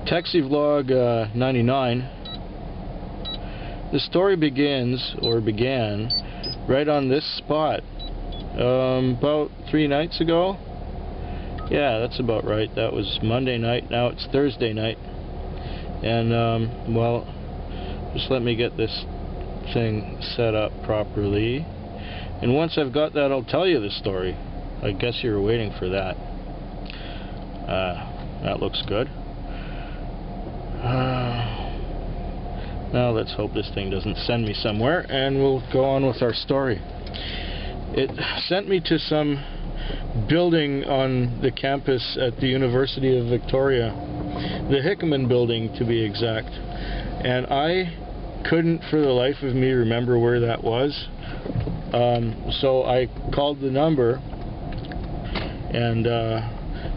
Taxi Vlog 99. The story begins, or began, right on this spot. About 3 nights ago. Yeah, that's about right. That was Monday night. Now it's Thursday night. And, well, just let me get this thing set up properly. And once I've got that, I'll tell you the story. I guess you were waiting for that. That looks good. Now let's hope this thing doesn't send me somewhere, and we'll go on with our story. It sent me to some building on the campus at the University of Victoria, the Hickman building to be exact, and I couldn't for the life of me remember where that was. So I called the number, and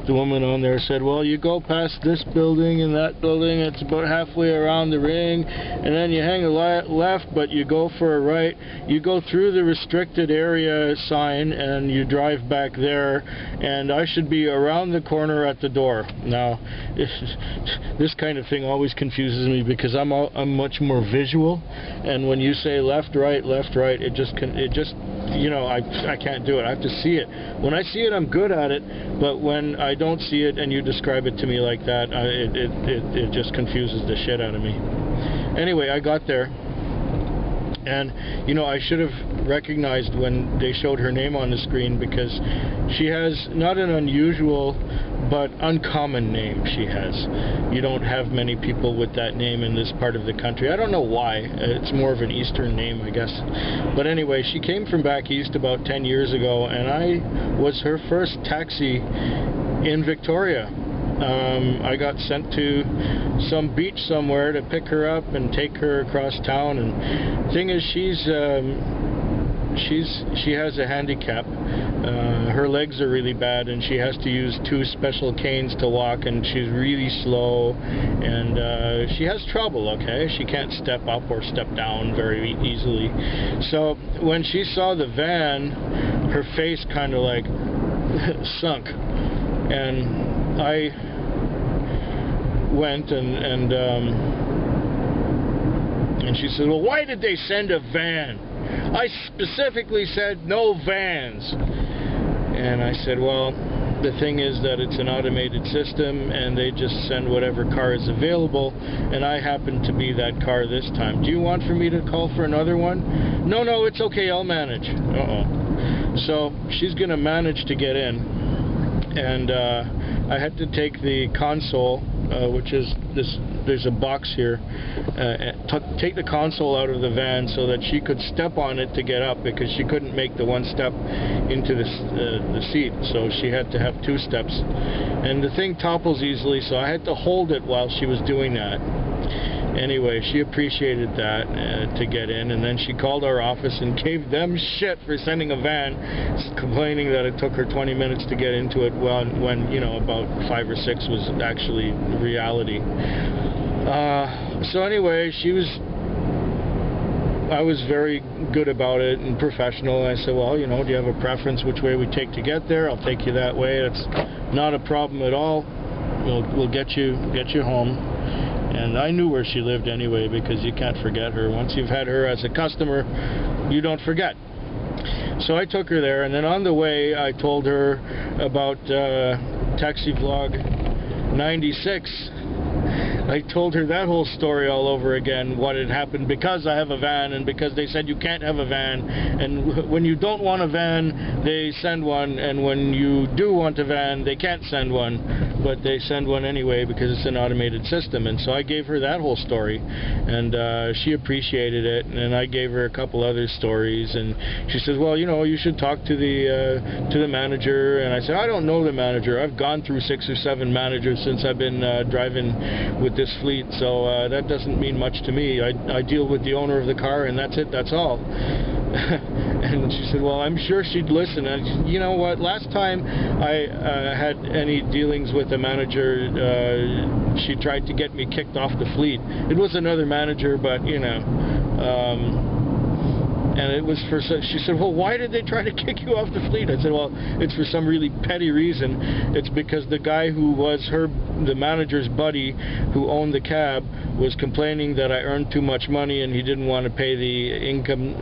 the woman on there said, well, you go past this building and that building, it's about halfway around the ring, and then you hang a left, but you go for a right, you go through the restricted area sign, and you drive back there, and I should be around the corner at the door. Now, this kind of thing always confuses me because I'm much more visual, and when you say left, right, it just you know, I can't do it. I have to see it. When I see it, I'm good at it, but when I don't see it and you describe it to me like that, it just confuses the shit out of me. Anyway, I got there, and you know, I should have recognized when they showed her name on the screen, because she has not an unusual but uncommon name. She has. You don't have many people with that name in this part of the country. I don't know why. It's more of an eastern name, I guess. But anyway, she came from back east about 10 years ago, and I was her first taxi in Victoria. I got sent to some beach somewhere to pick her up and take her across town, and the thing is, she has a handicap. Her legs are really bad, and she has to use 2 special canes to walk, and she's really slow, and she has trouble, okay? She can't step up or step down very easily. So when she saw the van, her face kind of like sunk, and I went and she said, well, why did they send a van? I specifically said no vans. And I said, well, the thing is that it's an automated system, and they just send whatever car is available, and I happen to be that car this time. Do you want for me to call for another one? No, it's okay, I'll manage. So she's gonna manage to get in, and I had to take the console, which is this, there's a box here, take the console out of the van so that she could step on it to get up, because she couldn't make the one step into the seat, so she had to have 2 steps, and the thing topples easily, so I had to hold it while she was doing that. Anyway, she appreciated that to get in, and then she called our office and gave them shit for sending a van, complaining that it took her 20 minutes to get into it, when you know, about 5 or 6 was actually reality. So anyway, I was very good about it and professional. I said, well, you know, do you have a preference which way we take to get there? I'll take you that way. It's not a problem at all. We'll get you home. And I knew where she lived anyway, because you can't forget her. Once you've had her as a customer, you don't forget. So I took her there, and then on the way I told her about Taxi Vlog 96. I told her that whole story all over again, what had happened because I have a van, and because they said you can't have a van, and when you don't want a van, they send one, and when you do want a van, they can't send one, but they send one anyway because it's an automated system. And so I gave her that whole story, and she appreciated it, and I gave her a couple other stories, and she says, well, you know, you should talk to the manager. And I said, I don't know the manager. I've gone through 6 or 7 managers since I've been driving with this fleet, so that doesn't mean much to me. I deal with the owner of the car, and that's it, that's all. And she said, well, I'm sure she'd listen. And you know what, last time I had any dealings with a manager, she tried to get me kicked off the fleet. It was another manager, but you know, and it was for, she said, well, why did they try to kick you off the fleet? I said, well, it's for some really petty reason. It's because the guy who was the manager's buddy who owned the cab was complaining that I earned too much money and he didn't want to pay the income,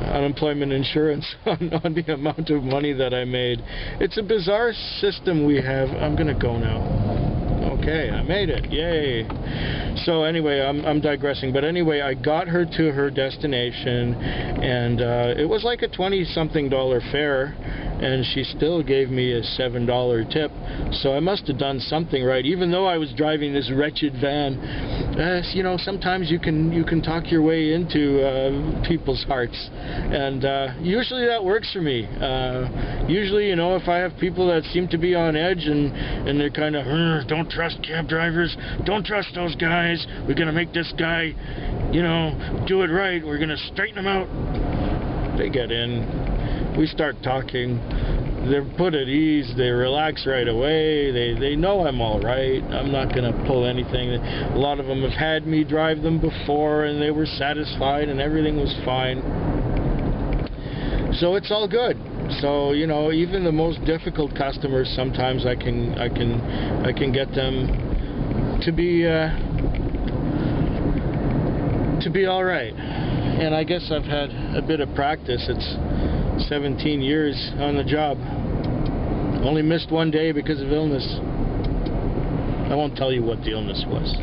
unemployment insurance on the amount of money that I made. It's a bizarre system we have. I'm gonna go now. Okay, I made it. Yay. So anyway, I'm digressing, but anyway, I got her to her destination, and it was like a $20-something fare, and she still gave me a $7 tip. So I must have done something right, even though I was driving this wretched van. You know, sometimes you can talk your way into people's hearts, and usually that works for me. Usually, you know, if I have people that seem to be on edge and they're kind of, don't trust cab drivers, don't trust those guys, we're gonna make this guy, you know, do it right, we're gonna straighten him out. They get in, we start talking, they're put at ease, they relax right away, they know I'm alright, I'm not gonna pull anything. A lot of them have had me drive them before and they were satisfied and everything was fine. So it's all good. So, you know, even the most difficult customers, sometimes I can get them to be all right. And I guess I've had a bit of practice. It's 17 years on the job. Only missed one day because of illness. I won't tell you what the illness was.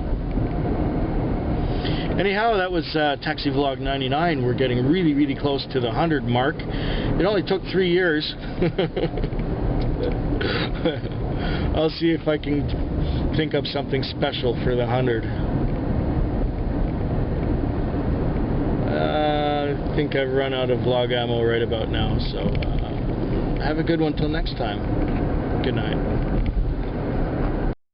Anyhow, that was Taxi Vlog 99. We're getting really, really close to the 100 mark. It only took 3 years. I'll see if I can think up something special for the 100. I think I've run out of vlog ammo right about now, so have a good one till next time. Good night.